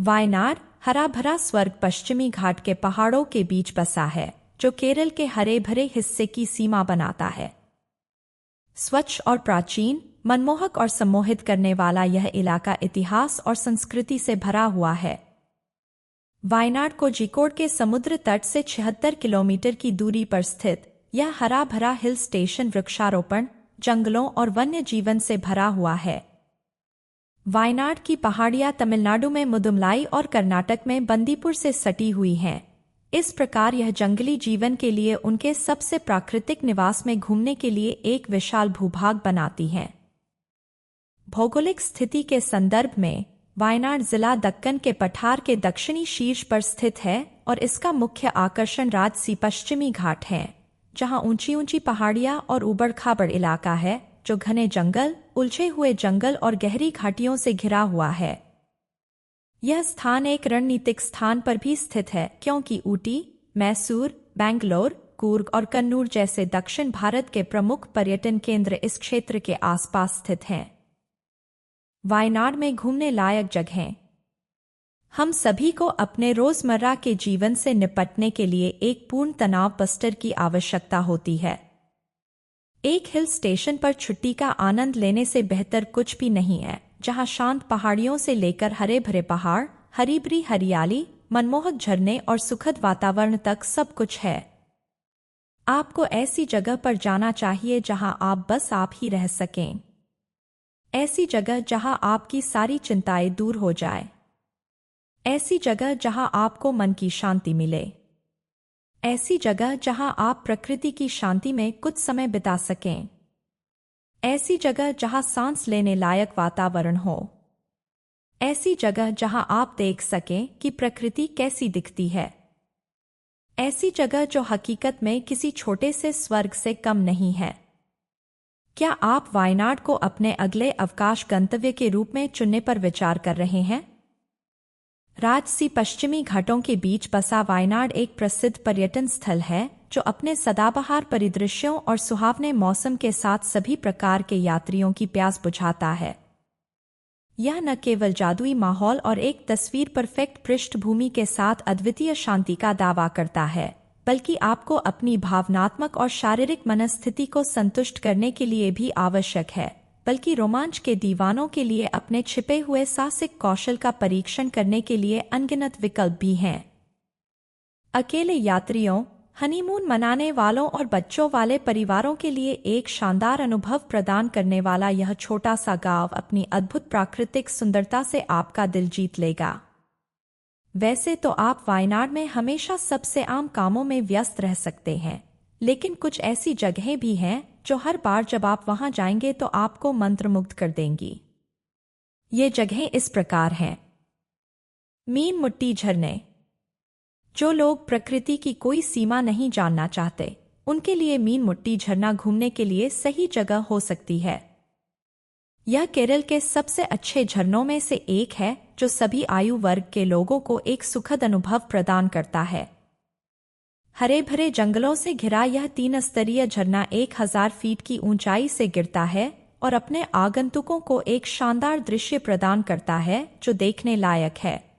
वायनाड हरा भरा स्वर्ग पश्चिमी घाट के पहाड़ों के बीच बसा है, जो केरल के हरे भरे हिस्से की सीमा बनाता है। स्वच्छ और प्राचीन, मनमोहक और सम्मोहित करने वाला यह इलाका इतिहास और संस्कृति से भरा हुआ है। वायनाड कोझिकोड के समुद्र तट से 76 किलोमीटर की दूरी पर स्थित यह हरा भरा हिल स्टेशन वृक्षारोपण, जंगलों और वन्य जीवन से भरा हुआ है। वायनाड की पहाड़ियां तमिलनाडु में मुदुमलाई और कर्नाटक में बंदीपुर से सटी हुई हैं। इस प्रकार यह जंगली जीवन के लिए उनके सबसे प्राकृतिक निवास में घूमने के लिए एक विशाल भूभाग बनाती हैं। भौगोलिक स्थिति के संदर्भ में वायनाड जिला दक्कन के पठार के दक्षिणी शीर्ष पर स्थित है और इसका मुख्य आकर्षण राजसी पश्चिमी घाट है, जहां ऊंची ऊंची पहाड़ियां और उबड़-खाबड़ इलाका है जो घने जंगल, उलझे हुए जंगल और गहरी घाटियों से घिरा हुआ है। यह स्थान एक रणनीतिक स्थान पर भी स्थित है क्योंकि ऊटी, मैसूर, बेंगलोर, कूर्ग और कन्नूर जैसे दक्षिण भारत के प्रमुख पर्यटन केंद्र इस क्षेत्र के आसपास स्थित हैं। वायनाड में घूमने लायक जगहें। हम सभी को अपने रोजमर्रा के जीवन से निपटने के लिए एक पूर्ण तनाव बस्टर की आवश्यकता होती है। एक हिल स्टेशन पर छुट्टी का आनंद लेने से बेहतर कुछ भी नहीं है, जहां शांत पहाड़ियों से लेकर हरे भरे पहाड़, हरी भरी हरियाली, मनमोहक झरने और सुखद वातावरण तक सब कुछ है। आपको ऐसी जगह पर जाना चाहिए जहां आप बस आप ही रह सकें। ऐसी जगह जहां आपकी सारी चिंताएं दूर हो जाए। ऐसी जगह जहां आपको मन की शांति मिले। ऐसी जगह जहां आप प्रकृति की शांति में कुछ समय बिता सकें। ऐसी जगह जहां सांस लेने लायक वातावरण हो। ऐसी जगह जहां आप देख सकें कि प्रकृति कैसी दिखती है। ऐसी जगह जो हकीकत में किसी छोटे से स्वर्ग से कम नहीं है। क्या आप वायनाड को अपने अगले अवकाश गंतव्य के रूप में चुनने पर विचार कर रहे हैं? राजसी पश्चिमी घाटों के बीच बसा वायनाड एक प्रसिद्ध पर्यटन स्थल है जो अपने सदाबहार परिदृश्यों और सुहावने मौसम के साथ सभी प्रकार के यात्रियों की प्यास बुझाता है। यह न केवल जादुई माहौल और एक तस्वीर परफेक्ट पृष्ठभूमि के साथ अद्वितीय शांति का दावा करता है, बल्कि आपको अपनी भावनात्मक और शारीरिक मनस्थिति को संतुष्ट करने के लिए भी आवश्यक है, बल्कि रोमांच के दीवानों के लिए अपने छिपे हुए साहसिक कौशल का परीक्षण करने के लिए अनगिनत विकल्प भी हैं। अकेले यात्रियों, हनीमून मनाने वालों और बच्चों वाले परिवारों के लिए एक शानदार अनुभव प्रदान करने वाला यह छोटा सा गांव अपनी अद्भुत प्राकृतिक सुंदरता से आपका दिल जीत लेगा। वैसे तो आप वायनाड में हमेशा सबसे आम कामों में व्यस्त रह सकते हैं, लेकिन कुछ ऐसी जगहें भी हैं जो हर बार जब आप वहां जाएंगे तो आपको मंत्रमुग्ध कर देंगी। ये जगहें इस प्रकार हैं। मीन मुट्टी झरने। जो लोग प्रकृति की कोई सीमा नहीं जानना चाहते, उनके लिए मीन मुट्टी झरना घूमने के लिए सही जगह हो सकती है। यह केरल के सबसे अच्छे झरनों में से एक है जो सभी आयु वर्ग के लोगों को एक सुखद अनुभव प्रदान करता है। हरे भरे जंगलों से घिरा यह 3 स्तरीय झरना 1000 फीट की ऊंचाई से गिरता है और अपने आगंतुकों को एक शानदार दृश्य प्रदान करता है जो देखने लायक है।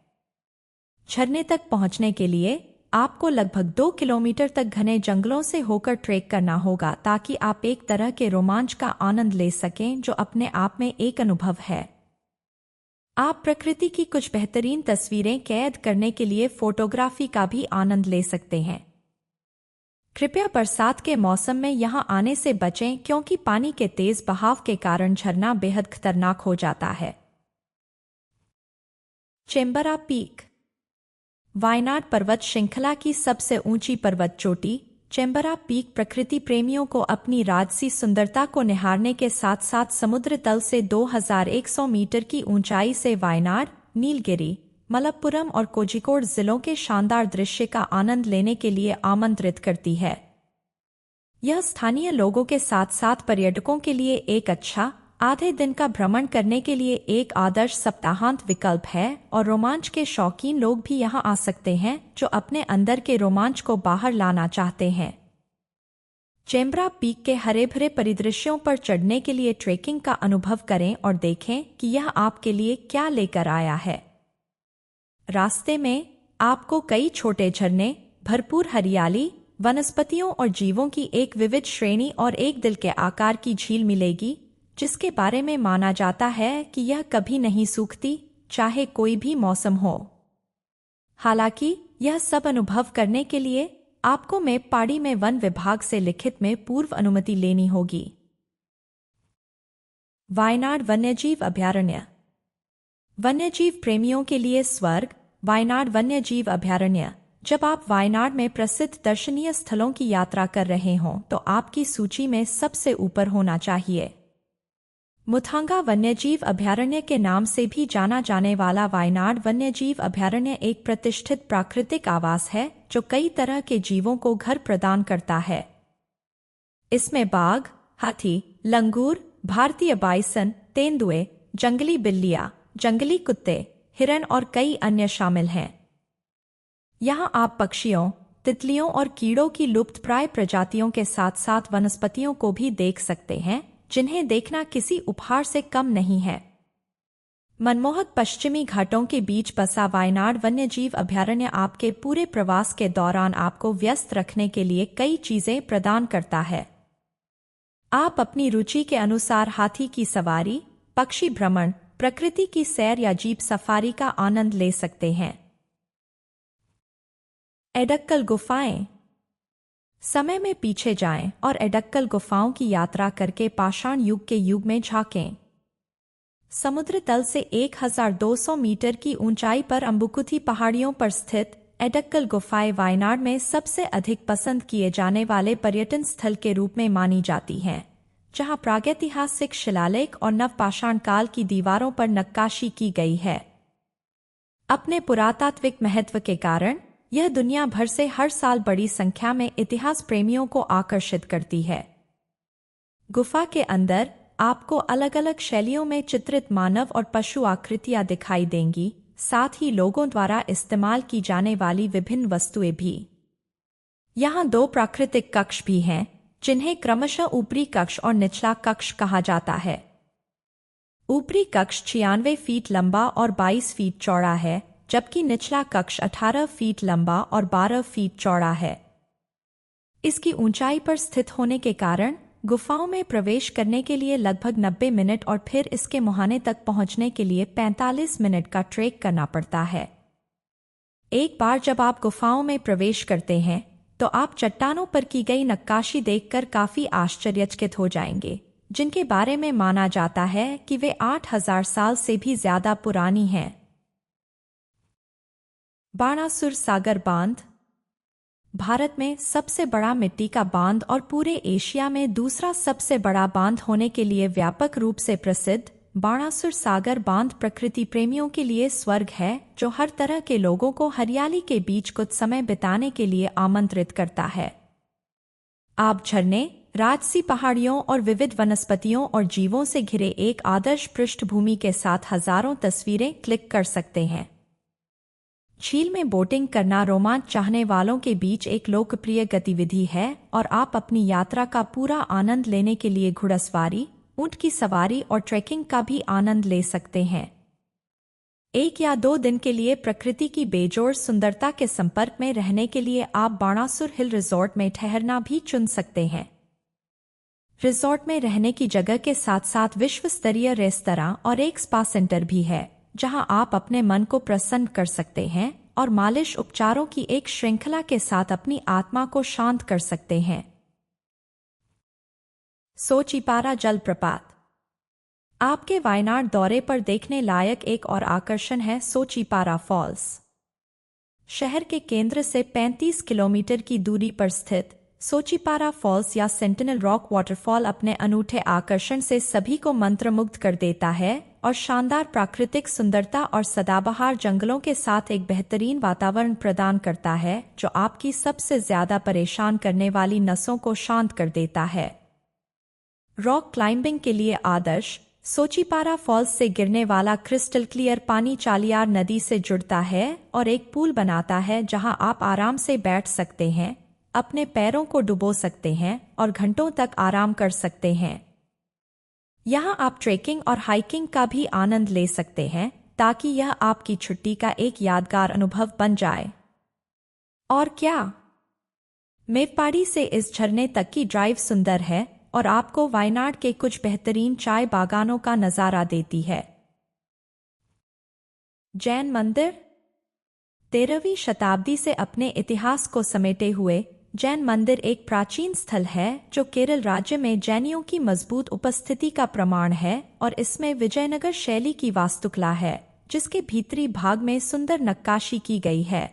झरने तक पहुंचने के लिए आपको लगभग 2 किलोमीटर तक घने जंगलों से होकर ट्रेक करना होगा ताकि आप एक तरह के रोमांच का आनंद ले सकें जो अपने आप में एक अनुभव है। आप प्रकृति की कुछ बेहतरीन तस्वीरें कैद करने के लिए फोटोग्राफी का भी आनंद ले सकते हैं। कृपया बरसात के मौसम में यहां आने से बचें क्योंकि पानी के तेज बहाव के कारण झरना बेहद खतरनाक हो जाता है। चेम्बरा पीक। वायनाड पर्वत श्रृंखला की सबसे ऊंची पर्वत चोटी चेम्बरा पीक प्रकृति प्रेमियों को अपनी राजसी सुंदरता को निहारने के साथ साथ समुद्र तल से 2100 मीटर की ऊंचाई से वायनाड, नीलगिरी, मलप्पुरम और कोझिकोड जिलों के शानदार दृश्य का आनंद लेने के लिए आमंत्रित करती है। यह स्थानीय लोगों के साथ साथ पर्यटकों के लिए एक अच्छा आधे दिन का भ्रमण करने के लिए एक आदर्श सप्ताहांत विकल्प है और रोमांच के शौकीन लोग भी यहां आ सकते हैं जो अपने अंदर के रोमांच को बाहर लाना चाहते हैं। चेम्बरा पीक के हरे भरे परिदृश्यों पर चढ़ने के लिए ट्रेकिंग का अनुभव करें और देखें कि यह आपके लिए क्या लेकर आया है। रास्ते में आपको कई छोटे झरने, भरपूर हरियाली, वनस्पतियों और जीवों की एक विविध श्रेणी और एक दिल के आकार की झील मिलेगी, जिसके बारे में माना जाता है कि यह कभी नहीं सूखती, चाहे कोई भी मौसम हो। हालांकि यह सब अनुभव करने के लिए आपको मेप्पाड़ी में वन विभाग से लिखित में पूर्व अनुमति लेनी होगी। वायनाड वन्यजीव अभयारण्य। वन्यजीव प्रेमियों के लिए स्वर्ग। वायनाड वन्यजीव अभयारण्य। जब आप वायनाड में प्रसिद्ध दर्शनीय स्थलों की यात्रा कर रहे हों तो आपकी सूची में सबसे ऊपर होना चाहिए। मुथांगा वन्यजीव अभयारण्य के नाम से भी जाना जाने वाला वायनाड वन्यजीव अभयारण्य एक प्रतिष्ठित प्राकृतिक आवास है जो कई तरह के जीवों को घर प्रदान करता है। इसमें बाघ, हाथी, लंगूर, भारतीय बाइसन, तेंदुए, जंगली बिल्लियां, जंगली कुत्ते, हिरण और कई अन्य शामिल हैं। यहाँ आप पक्षियों, तितलियों और कीड़ों की लुप्तप्राय प्रजातियों के साथ साथ वनस्पतियों को भी देख सकते हैं, जिन्हें देखना किसी उपहार से कम नहीं है। मनमोहक पश्चिमी घाटों के बीच बसा वायनाड वन्यजीव अभयारण्य आपके पूरे प्रवास के दौरान आपको व्यस्त रखने के लिए कई चीजें प्रदान करता है। आप अपनी रुचि के अनुसार हाथी की सवारी, पक्षी भ्रमण, प्रकृति की सैर या जीप सफारी का आनंद ले सकते हैं। एडक्कल गुफाएं। समय में पीछे जाएं और एडक्कल गुफाओं की यात्रा करके पाषाण युग के युग में झांकें। समुद्र तल से 1200 मीटर की ऊंचाई पर अम्बुकुथी पहाड़ियों पर स्थित एडक्कल गुफाएं वायनाड में सबसे अधिक पसंद किए जाने वाले पर्यटन स्थल के रूप में मानी जाती हैं, जहां प्रागैतिहासिक शिलालेख और नवपाषाण काल की दीवारों पर नक्काशी की गई है। अपने पुरातात्विक महत्व के कारण यह दुनिया भर से हर साल बड़ी संख्या में इतिहास प्रेमियों को आकर्षित करती है। गुफा के अंदर आपको अलग अलग शैलियों में चित्रित मानव और पशु आकृतियां दिखाई देंगी, साथ ही लोगों द्वारा इस्तेमाल की जाने वाली विभिन्न वस्तुएं भी। यहाँ 2 प्राकृतिक कक्ष भी हैं, जिन्हें क्रमशः ऊपरी कक्ष और निचला कक्ष कहा जाता है। ऊपरी कक्ष 96 फीट लंबा और 22 फीट चौड़ा है, जबकि निचला कक्ष 18 फीट लंबा और 12 फीट चौड़ा है। इसकी ऊंचाई पर स्थित होने के कारण गुफाओं में प्रवेश करने के लिए लगभग 90 मिनट और फिर इसके मुहाने तक पहुंचने के लिए 45 मिनट का ट्रेक करना पड़ता है। एक बार जब आप गुफाओं में प्रवेश करते हैं तो आप चट्टानों पर की गई नक्काशी देखकर काफी आश्चर्यचकित हो जाएंगे, जिनके बारे में माना जाता है कि वे 8000 साल से भी ज्यादा पुरानी हैं। बाणासुर सागर बांध। भारत में सबसे बड़ा मिट्टी का बांध और पूरे एशिया में दूसरा सबसे बड़ा बांध होने के लिए व्यापक रूप से प्रसिद्ध बाणासुर सागर बांध प्रकृति प्रेमियों के लिए स्वर्ग है, जो हर तरह के लोगों को हरियाली के बीच कुछ समय बिताने के लिए आमंत्रित करता है। आप झरने, राजसी पहाड़ियों और विविध वनस्पतियों और जीवों से घिरे एक आदर्श पृष्ठभूमि के साथ हजारों तस्वीरें क्लिक कर सकते हैं। झील में बोटिंग करना रोमांच चाहने वालों के बीच एक लोकप्रिय गतिविधि है और आप अपनी यात्रा का पूरा आनंद लेने के लिए घुड़सवारी, ऊंट की सवारी और ट्रैकिंग का भी आनंद ले सकते हैं। 1 या 2 दिन के लिए प्रकृति की बेजोड़ सुंदरता के संपर्क में रहने के लिए आप बाणासुर हिल रिजॉर्ट में ठहरना भी चुन सकते हैं। रिजॉर्ट में रहने की जगह के साथ साथ विश्व स्तरीय रेस्तरां और एक स्पा सेंटर भी है, जहां आप अपने मन को प्रसन्न कर सकते हैं और मालिश उपचारों की एक श्रृंखला के साथ अपनी आत्मा को शांत कर सकते हैं। सोचिपारा जलप्रपात। आपके वायनाड दौरे पर देखने लायक एक और आकर्षण है सोचिपारा फॉल्स। शहर के केंद्र से 35 किलोमीटर की दूरी पर स्थित सोचिपारा फॉल्स या सेंटिनल रॉक वाटरफॉल अपने अनूठे आकर्षण से सभी को मंत्रमुग्ध कर देता है और शानदार प्राकृतिक सुंदरता और सदाबहार जंगलों के साथ एक बेहतरीन वातावरण प्रदान करता है, जो आपकी सबसे ज्यादा परेशान करने वाली नसों को शांत कर देता है। रॉक क्लाइंबिंग के लिए आदर्श सोचिपारा फॉल्स से गिरने वाला क्रिस्टल क्लियर पानी चालियार नदी से जुड़ता है और एक पूल बनाता है जहां आप आराम से बैठ सकते हैं, अपने पैरों को डुबो सकते हैं और घंटों तक आराम कर सकते हैं। यहाँ आप ट्रेकिंग और हाइकिंग का भी आनंद ले सकते हैं, ताकि यह आपकी छुट्टी का एक यादगार अनुभव बन जाए। और क्या, मेवपाड़ी से इस झरने तक की ड्राइव सुंदर है और आपको वायनाड के कुछ बेहतरीन चाय बागानों का नजारा देती है। जैन मंदिर। 13वीं शताब्दी से अपने इतिहास को समेटे हुए जैन मंदिर एक प्राचीन स्थल है जो केरल राज्य में जैनियों की मजबूत उपस्थिति का प्रमाण है और इसमें विजयनगर शैली की वास्तुकला है जिसके भीतरी भाग में सुंदर नक्काशी की गई है।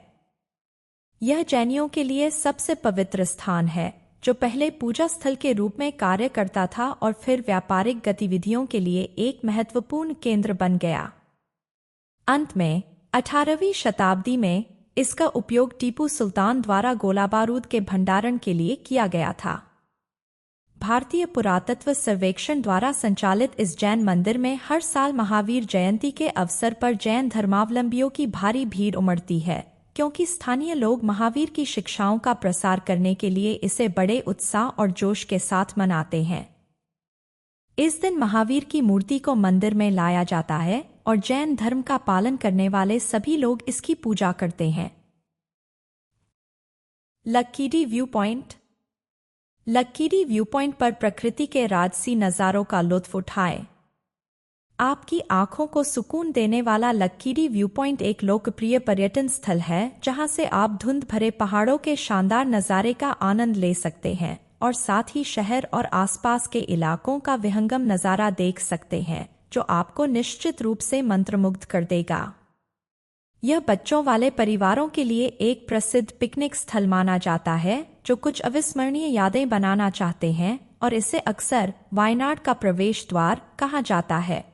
यह जैनियों के लिए सबसे पवित्र स्थान है जो पहले पूजा स्थल के रूप में कार्य करता था और फिर व्यापारिक गतिविधियों के लिए एक महत्वपूर्ण केंद्र बन गया। अंत में 18वीं शताब्दी में इसका उपयोग टीपू सुल्तान द्वारा गोला बारूद के भंडारण के लिए किया गया था। भारतीय पुरातत्व सर्वेक्षण द्वारा संचालित इस जैन मंदिर में हर साल महावीर जयंती के अवसर पर जैन धर्मावलंबियों की भारी भीड़ उमड़ती है क्योंकि स्थानीय लोग महावीर की शिक्षाओं का प्रसार करने के लिए इसे बड़े उत्साह और जोश के साथ मनाते हैं। इस दिन महावीर की मूर्ति को मंदिर में लाया जाता है और जैन धर्म का पालन करने वाले सभी लोग इसकी पूजा करते हैं। लक्कीडी व्यू पॉइंट। लक्कीडी व्यू पॉइंट पर प्रकृति के राजसी नज़ारों का लुत्फ उठाएं। आपकी आंखों को सुकून देने वाला लक्कीडी व्यू पॉइंट एक लोकप्रिय पर्यटन स्थल है जहां से आप धुंध भरे पहाड़ों के शानदार नज़ारे का आनंद ले सकते हैं और साथ ही शहर और आसपास के इलाकों का विहंगम नज़ारा देख सकते हैं जो आपको निश्चित रूप से मंत्रमुग्ध कर देगा। यह बच्चों वाले परिवारों के लिए एक प्रसिद्ध पिकनिक स्थल माना जाता है जो कुछ अविस्मरणीय यादें बनाना चाहते हैं और इसे अक्सर वायनाड का प्रवेश द्वार कहा जाता है।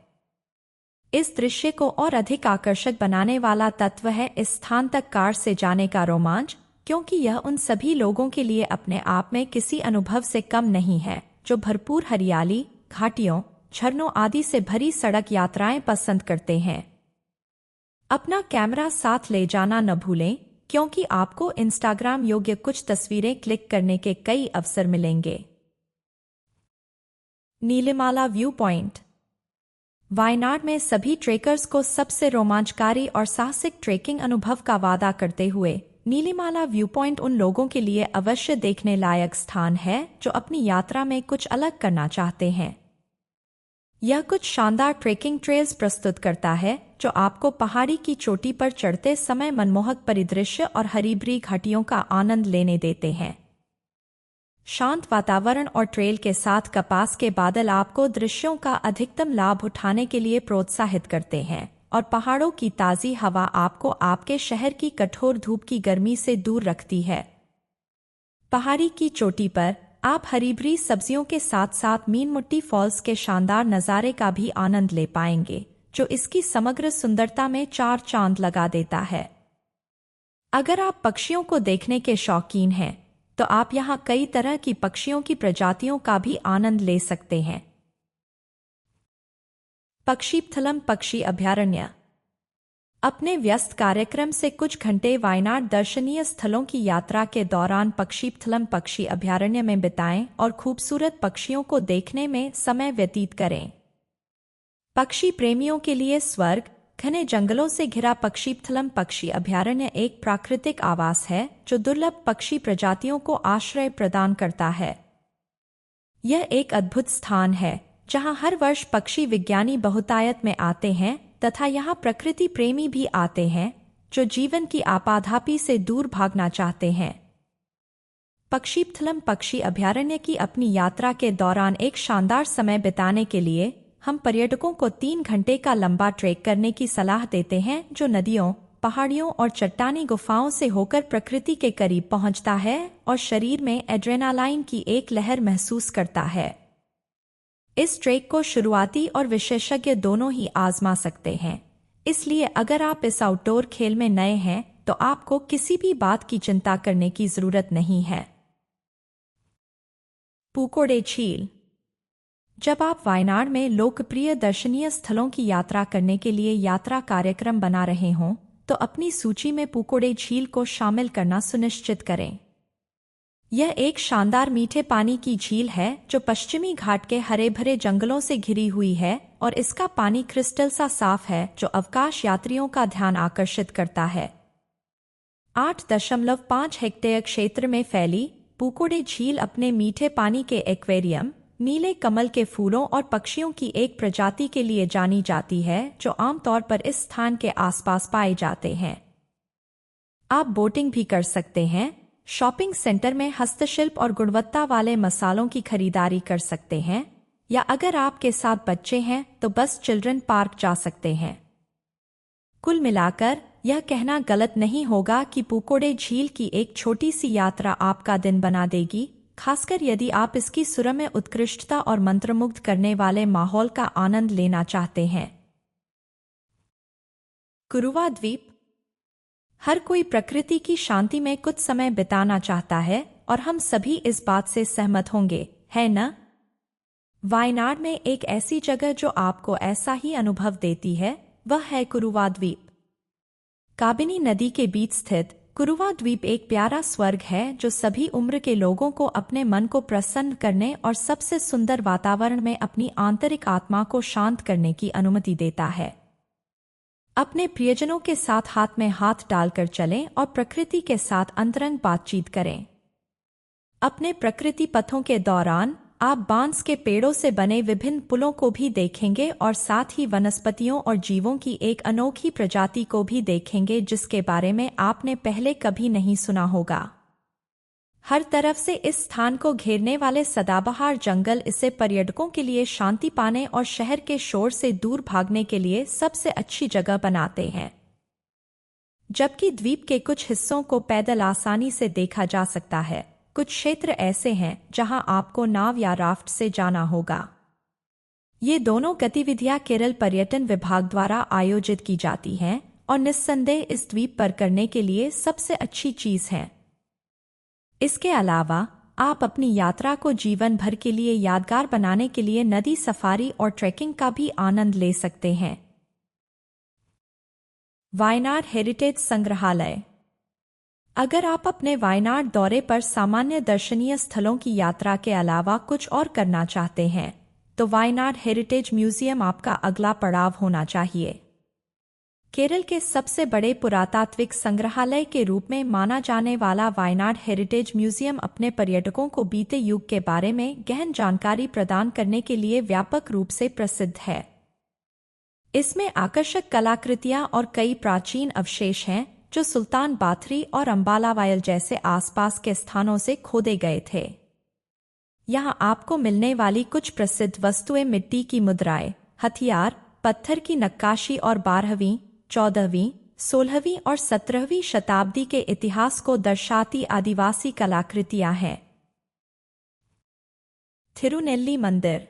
इस दृश्य को और अधिक आकर्षक बनाने वाला तत्व है इस स्थान तक कार से जाने का रोमांच, क्योंकि यह उन सभी लोगों के लिए अपने आप में किसी अनुभव से कम नहीं है जो भरपूर हरियाली, घाटियों, झरनों आदि से भरी सड़क यात्राएं पसंद करते हैं। अपना कैमरा साथ ले जाना न भूलें क्योंकि आपको इंस्टाग्राम योग्य कुछ तस्वीरें क्लिक करने के कई अवसर मिलेंगे। Neelimala view point. वायनाड में सभी ट्रेकर्स को सबसे रोमांचकारी और साहसिक ट्रेकिंग अनुभव का वादा करते हुए नीलिमाला व्यू पॉइंट उन लोगों के लिए अवश्य देखने लायक स्थान है जो अपनी यात्रा में कुछ अलग करना चाहते हैं। यह कुछ शानदार ट्रेकिंग ट्रेल्स प्रस्तुत करता है जो आपको पहाड़ी की चोटी पर चढ़ते समय मनमोहक परिदृश्य और हरी-भरी घाटियों का आनंद लेने देते हैं। शांत वातावरण और ट्रेल के साथ कपास के बादल आपको दृश्यों का अधिकतम लाभ उठाने के लिए प्रोत्साहित करते हैं और पहाड़ों की ताज़ी हवा आपको आपके शहर की कठोर धूप की गर्मी से दूर रखती है। पहाड़ी की चोटी पर आप हरी-भरी सब्जियों के साथ साथ मीनमुट्टी फॉल्स के शानदार नज़ारे का भी आनंद ले पाएंगे जो इसकी समग्र सुंदरता में चार चांद लगा देता है। अगर आप पक्षियों को देखने के शौकीन हैं तो आप यहाँ कई तरह की पक्षियों की प्रजातियों का भी आनंद ले सकते हैं। पक्षीस्थलम पक्षी अभयारण्य। अपने व्यस्त कार्यक्रम से कुछ घंटे वायनाड दर्शनीय स्थलों की यात्रा के दौरान पक्षीस्थलम पक्षी अभयारण्य में बिताएं और खूबसूरत पक्षियों को देखने में समय व्यतीत करें। पक्षी प्रेमियों के लिए स्वर्ग, घने जंगलों से घिरा पक्षीस्थलम पक्षी अभयारण्य एक प्राकृतिक आवास है जो दुर्लभ पक्षी प्रजातियों को आश्रय प्रदान करता है। यह एक अद्भुत स्थान है जहां हर वर्ष पक्षी विज्ञानी बहुतायत में आते हैं तथा यहाँ प्रकृति प्रेमी भी आते हैं जो जीवन की आपाधापी से दूर भागना चाहते हैं। पक्षीस्थलम पक्षी अभयारण्य की अपनी यात्रा के दौरान एक शानदार समय बिताने के लिए हम पर्यटकों को 3 घंटे का लंबा ट्रेक करने की सलाह देते हैं जो नदियों, पहाड़ियों और चट्टानी गुफाओं से होकर प्रकृति के करीब पहुंचता है और शरीर में एड्रेनालाइन की एक लहर महसूस करता है। इस ट्रेक को शुरुआती और विशेषज्ञ दोनों ही आजमा सकते हैं, इसलिए अगर आप इस आउटडोर खेल में नए हैं तो आपको किसी भी बात की चिंता करने की जरूरत नहीं है। पुकोडे झील। जब आप वायनाड में लोकप्रिय दर्शनीय स्थलों की यात्रा करने के लिए यात्रा कार्यक्रम बना रहे हों तो अपनी सूची में पुकोडे झील को शामिल करना सुनिश्चित करें। यह एक शानदार मीठे पानी की झील है जो पश्चिमी घाट के हरे भरे जंगलों से घिरी हुई है और इसका पानी क्रिस्टल सा साफ है जो अवकाश यात्रियों का ध्यान आकर्षित करता है। 8.5 हेक्टेयर क्षेत्र में फैली पुकोडे झील अपने मीठे पानी के एक्वेरियम, नीले कमल के फूलों और पक्षियों की एक प्रजाति के लिए जानी जाती है जो आमतौर पर इस स्थान के आसपास पाए जाते हैं। आप बोटिंग भी कर सकते हैं, शॉपिंग सेंटर में हस्तशिल्प और गुणवत्ता वाले मसालों की खरीदारी कर सकते हैं, या अगर आपके साथ बच्चे हैं तो बस चिल्ड्रन पार्क जा सकते हैं। कुल मिलाकर यह कहना गलत नहीं होगा कि पुकोडे झील की एक छोटी सी यात्रा आपका दिन बना देगी, खासकर यदि आप इसकी सुरम्य उत्कृष्टता और मंत्रमुग्ध करने वाले माहौल का आनंद लेना चाहते हैं। कुरुवा द्वीप। हर कोई प्रकृति की शांति में कुछ समय बिताना चाहता है और हम सभी इस बात से सहमत होंगे, है न? वायनाड में एक ऐसी जगह जो आपको ऐसा ही अनुभव देती है वह है कुरुवा द्वीप। काबिनी नदी के बीच स्थित कुरुवा द्वीप एक प्यारा स्वर्ग है जो सभी उम्र के लोगों को अपने मन को प्रसन्न करने और सबसे सुंदर वातावरण में अपनी आंतरिक आत्मा को शांत करने की अनुमति देता है। अपने प्रियजनों के साथ हाथ में हाथ डालकर चलें और प्रकृति के साथ अंतरंग बातचीत करें। अपने प्रकृति पथों के दौरान आप बांस के पेड़ों से बने विभिन्न पुलों को भी देखेंगे और साथ ही वनस्पतियों और जीवों की एक अनोखी प्रजाति को भी देखेंगे जिसके बारे में आपने पहले कभी नहीं सुना होगा। हर तरफ से इस स्थान को घेरने वाले सदाबहार जंगल इसे पर्यटकों के लिए शांति पाने और शहर के शोर से दूर भागने के लिए सबसे अच्छी जगह बनाते हैं। जबकि द्वीप के कुछ हिस्सों को पैदल आसानी से देखा जा सकता है, कुछ क्षेत्र ऐसे हैं जहां आपको नाव या राफ्ट से जाना होगा। ये दोनों गतिविधियां केरल पर्यटन विभाग द्वारा आयोजित की जाती हैं और निस्संदेह इस द्वीप पर करने के लिए सबसे अच्छी चीज है। इसके अलावा आप अपनी यात्रा को जीवन भर के लिए यादगार बनाने के लिए नदी सफारी और ट्रैकिंग का भी आनंद ले सकते हैं। वायनाड हेरिटेज संग्रहालय। अगर आप अपने वायनाड दौरे पर सामान्य दर्शनीय स्थलों की यात्रा के अलावा कुछ और करना चाहते हैं, तो वायनाड हेरिटेज म्यूजियम आपका अगला पड़ाव होना चाहिए। केरल के सबसे बड़े पुरातात्विक संग्रहालय के रूप में माना जाने वाला वायनाड हेरिटेज म्यूजियम अपने पर्यटकों को बीते युग के बारे में गहन जानकारी प्रदान करने के लिए व्यापक रूप से प्रसिद्ध है। इसमें आकर्षक कलाकृतियां और कई प्राचीन अवशेष हैं जो सुल्तान बाथरी और अंबाला वायल जैसे आसपास के स्थानों से खोदे गए थे। यहां आपको मिलने वाली कुछ प्रसिद्ध वस्तुएं मिट्टी की मुद्राएं, हथियार, पत्थर की नक्काशी और 12वीं, 14वीं, 16वीं और 17वीं शताब्दी के इतिहास को दर्शाती आदिवासी कलाकृतियां हैं। थिरुनेल्ली मंदिर।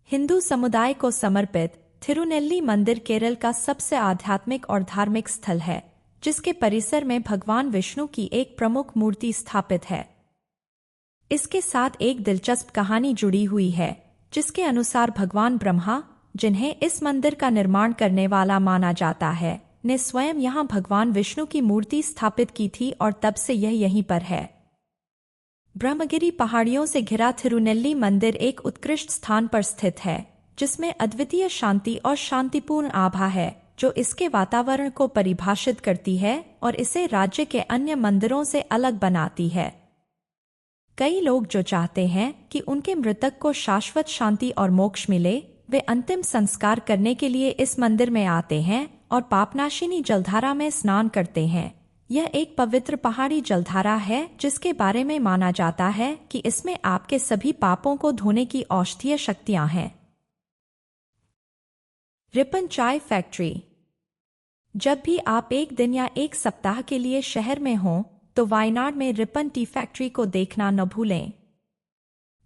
हिंदू समुदाय को समर्पित थिरुनेल्ली मंदिर केरल का सबसे आध्यात्मिक और धार्मिक स्थल है, जिसके परिसर में भगवान विष्णु की एक प्रमुख मूर्ति स्थापित है। इसके साथ एक दिलचस्प कहानी जुड़ी हुई है, जिसके अनुसार भगवान ब्रह्मा, जिन्हें इस मंदिर का निर्माण करने वाला माना जाता है, ने स्वयं यहां भगवान विष्णु की मूर्ति स्थापित की थी और तब से यह यहीं पर है। ब्रह्मगिरी पहाड़ियों से घिरा थिरुनेल्ली मंदिर एक उत्कृष्ट स्थान पर स्थित है, जिसमें अद्वितीय शांति और शांतिपूर्ण आभा है, जो इसके वातावरण को परिभाषित करती है और इसे राज्य के अन्य मंदिरों से अलग बनाती है। कई लोग जो चाहते हैं कि उनके मृतक को शाश्वत शांति और मोक्ष मिले, वे अंतिम संस्कार करने के लिए इस मंदिर में आते हैं और पापनाशिनी जलधारा में स्नान करते हैं। यह एक पवित्र पहाड़ी जलधारा है जिसके बारे में माना जाता है कि इसमें आपके सभी पापों को धोने की औषधीय शक्तियां हैं। रिपन चाय फैक्ट्री। जब भी आप एक दिन या एक सप्ताह के लिए शहर में हों, तो वायनाड में रिपन टी फैक्ट्री को देखना न भूलें।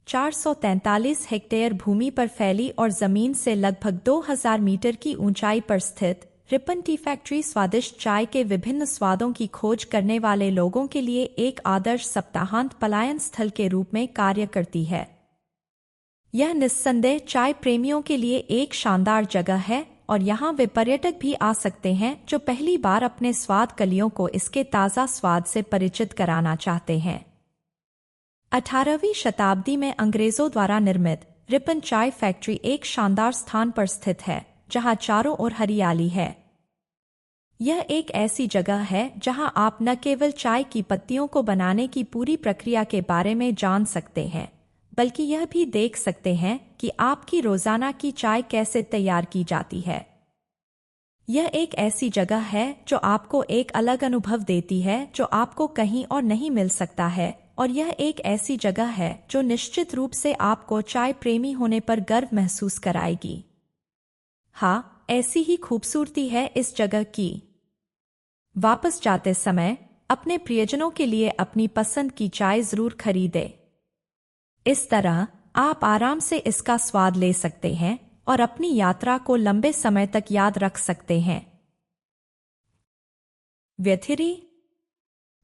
443 हेक्टेयर भूमि पर फैली और जमीन से लगभग 2000 मीटर की ऊंचाई पर स्थित रिपन टी फैक्ट्री स्वादिष्ट चाय के विभिन्न स्वादों की खोज करने वाले लोगों के लिए एक आदर्श सप्ताहांत पलायन स्थल के रूप में कार्य करती है। यह निस्संदेह चाय प्रेमियों के लिए एक शानदार जगह है और यहाँ वे पर्यटक भी आ सकते हैं जो पहली बार अपने स्वाद कलियों को इसके ताज़ा स्वाद से परिचित कराना चाहते हैं। 18वीं शताब्दी में अंग्रेजों द्वारा निर्मित रिपन चाय फैक्ट्री एक शानदार स्थान पर स्थित है जहां चारों ओर हरियाली है। यह एक ऐसी जगह है जहां आप न केवल चाय की पत्तियों को बनाने की पूरी प्रक्रिया के बारे में जान सकते हैं, बल्कि यह भी देख सकते हैं कि आपकी रोजाना की चाय कैसे तैयार की जाती है। यह एक ऐसी जगह है जो आपको एक अलग अनुभव देती है जो आपको कहीं और नहीं मिल सकता है, और यह एक ऐसी जगह है जो निश्चित रूप से आपको चाय प्रेमी होने पर गर्व महसूस कराएगी। हाँ, ऐसी ही खूबसूरती है इस जगह की। वापस जाते समय अपने प्रियजनों के लिए अपनी पसंद की चाय जरूर खरीदें। इस तरह आप आराम से इसका स्वाद ले सकते हैं और अपनी यात्रा को लंबे समय तक याद रख सकते हैं। विथिरी।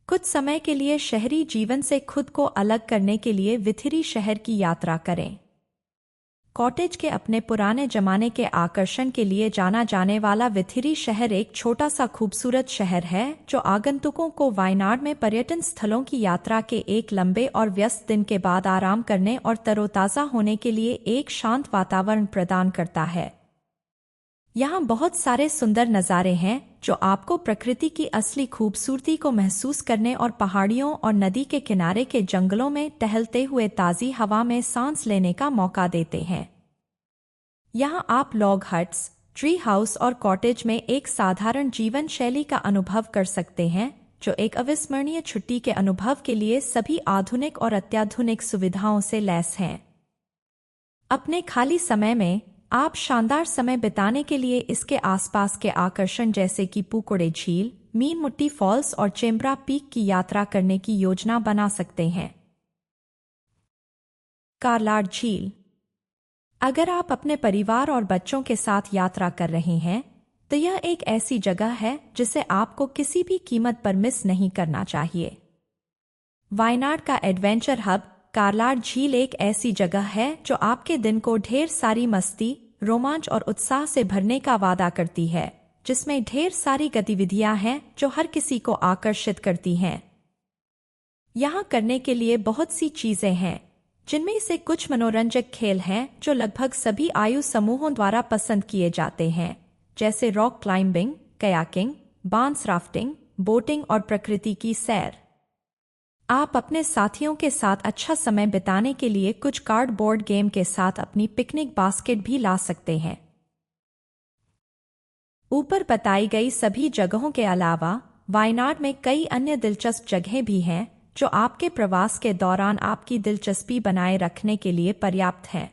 कुछ समय के लिए शहरी जीवन से खुद को अलग करने के लिए विथिरी शहर की यात्रा करें। कॉटेज के अपने पुराने जमाने के आकर्षण के लिए जाना जाने वाला विथिरी शहर एक छोटा सा खूबसूरत शहर है जो आगंतुकों को वायनाड में पर्यटन स्थलों की यात्रा के एक लंबे और व्यस्त दिन के बाद आराम करने और तरोताज़ा होने के लिए एक शांत वातावरण प्रदान करता है। यहाँ बहुत सारे सुंदर नज़ारे हैं जो आपको प्रकृति की असली खूबसूरती को महसूस करने और पहाड़ियों और नदी के किनारे के जंगलों में टहलते हुए ताज़ी हवा में सांस लेने का मौका देते हैं। यहाँ आप लॉग हट्स, ट्री हाउस और कॉटेज में एक साधारण जीवन शैली का अनुभव कर सकते हैं जो एक अविस्मरणीय छुट्टी के अनुभव के लिए सभी आधुनिक और अत्याधुनिक सुविधाओं से लैस हैं। अपने खाली समय में आप शानदार समय बिताने के लिए इसके आसपास के आकर्षण जैसे कि पुकोड़े झील, मीनमुट्टी फॉल्स और चेम्ब्रा पीक की यात्रा करने की योजना बना सकते हैं। कार्लाड झील। अगर आप अपने परिवार और बच्चों के साथ यात्रा कर रहे हैं तो यह एक ऐसी जगह है जिसे आपको किसी भी कीमत पर मिस नहीं करना चाहिए। वायनाड का एडवेंचर हब कार्लाड झील एक ऐसी जगह है जो आपके दिन को ढेर सारी मस्ती, रोमांच और उत्साह से भरने का वादा करती है, जिसमें ढेर सारी गतिविधियां हैं जो हर किसी को आकर्षित करती हैं। यहाँ करने के लिए बहुत सी चीजें हैं, जिनमें से कुछ मनोरंजक खेल हैं जो लगभग सभी आयु समूहों द्वारा पसंद किए जाते हैं, जैसे रॉक क्लाइंबिंग, कयाकिंग, बांस राफ्टिंग, बोटिंग और प्रकृति की सैर। आप अपने साथियों के साथ अच्छा समय बिताने के लिए कुछ कार्डबोर्ड गेम के साथ अपनी पिकनिक बास्केट भी ला सकते हैं। ऊपर बताई गई सभी जगहों के अलावा वायनाड में कई अन्य दिलचस्प जगहें भी हैं जो आपके प्रवास के दौरान आपकी दिलचस्पी बनाए रखने के लिए पर्याप्त हैं।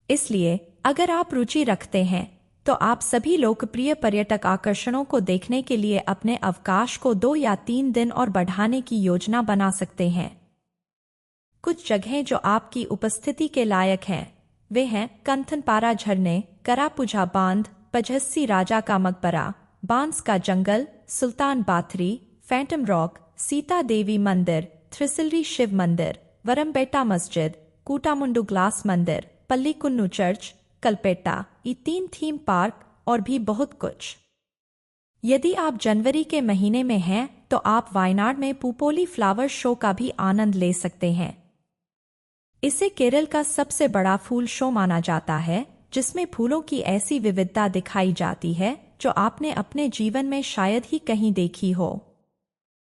इसलिए अगर आप रुचि रखते हैं तो आप सभी लोकप्रिय पर्यटक आकर्षणों को देखने के लिए अपने अवकाश को 2 या 3 दिन और बढ़ाने की योजना बना सकते हैं। कुछ जगहें जो आपकी उपस्थिति के लायक हैं वे हैं कंथनपारा झरने, करापुझा बांध, पझस्सी राजा का मकबरा, बांस का जंगल, सुल्तान Bathory, Phantom rock, Sita Devi मंदिर, थ्रिसिलरी शिव मंदिर, वरमपेटा मस्जिद, कूटामुंडू ग्लास मंदिर, पल्लीकुन्नू चर्च, कलपेट्टा, ये 3 थीम पार्क और भी बहुत कुछ। यदि आप जनवरी के महीने में हैं तो आप वायनाड में पुपोली फ्लावर शो का भी आनंद ले सकते हैं। इसे केरल का सबसे बड़ा फूल शो माना जाता है, जिसमें फूलों की ऐसी विविधता दिखाई जाती है जो आपने अपने जीवन में शायद ही कहीं देखी हो।